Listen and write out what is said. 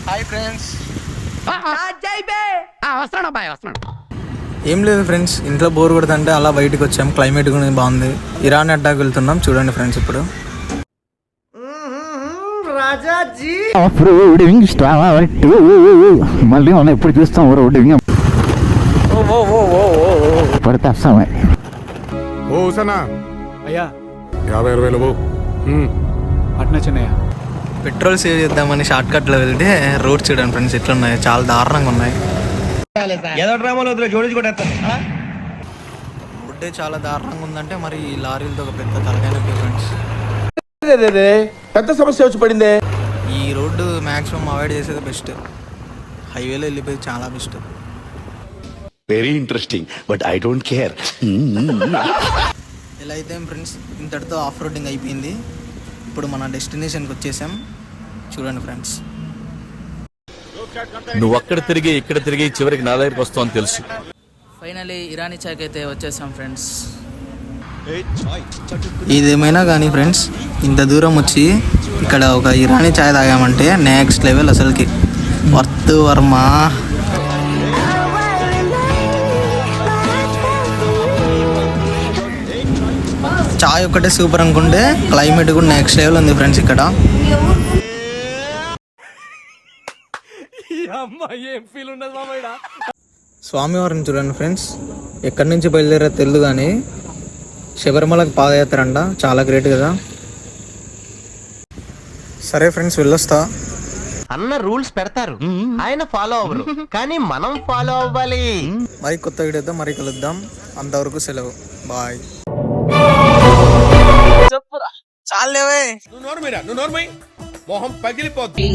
Hi friends. వస్తున్నాడు అబ్బాయి వస్తున్నాడు. ఏం లేదు ఫ్రెండ్స్, ఇంట్లో బోర్ కొడుతుంటే అలా బయటకు వచ్చాం. క్లైమేట్ కూడా బాగుంది. ఇరాన్ అడ్డాకి వెళ్తున్నాం. చూడండి ఫ్రెండ్స్, ఇప్పుడు ఆఫ్ రోడింగ్ స్టార్ట్. మళ్ళీ మనం ఎప్పుడు చూస్తాం రోడింగ్ పడితే వస్తామే. ఓ సనా అయ్యా 50,000 అట్నా చిన్నయ్య. పెట్రోల్ సేవ్ చేద్దామని షార్ట్ కట్లో వెళ్తే రోడ్స్ చూడండి ఫ్రెండ్స్ ఎట్లున్నాయి, చాలా దారుణంగా ఉన్నాయి. బుడ్డే చాలా దారుణంగా ఉందంటే మరి ఈ లారీలతో ఒక పెద్ద తలకాయ ఫ్రెండ్స్. పెద్ద సమస్య వచ్చి పడిందే. ఈ రోడ్డు మ్యాక్సిమం అవాయిడ్ చేసేది బెస్ట్. హైవేలో వెళ్ళిపోయి చాలా best. Very interesting but I don't care. ఇలా అయితే ఫ్రెండ్స్ ఇంతటితో ఆఫ్ రోడింగ్ అయిపోయింది. ఇప్పుడు మన డెస్టినేషన్కి వచ్చేసాం. చూడండి ఫ్రెండ్స్, నువ్వు అక్కడ తిరిగి ఇక్కడ తిరిగి చివరికి నా దగ్గరికి వస్తావు అని తెలుసు. ఫైనలీ ఇరానీ చాయ్కి అయితే వచ్చేసాం ఫ్రెండ్స్. ఇదేమైనా కానీ ఫ్రెండ్స్, ఇంత దూరం వచ్చి ఇక్కడ ఒక ఇరానీ చాయ్ తాగామంటే నెక్స్ట్ లెవెల్ అసలుకి. వర్త్ వర్మ. చాయ్ ఒక్కటే సూపర్ అనుకుంటే క్లైమేట్ కూడా నెక్స్ట్ లెవెల్ ఉంది ఫ్రెండ్స్ ఇక్కడ. స్వామివారిని చూడండి ఫ్రెండ్స్, ఎక్కడి నుంచి బయలుదేరా తెలియదు కానీ శబరిమలకి పాదయాత్ర అంట. చాలా గ్రేట్ కదా. సరే ఫ్రెండ్స్, వెళ్ళొస్తా. అన్న రూల్స్ పెడతారు, ఆయన ఫాలో అవ్వరు, కానీ మనం ఫాలో అవ్వాలి. మరి కొత్త వీడియోతో మరి కలుద్దాం. అంతవరకు సెలవు. బాయ్. చాలేవే, నువ్వు నోర్మై మొహం పగిలిపోద్ది.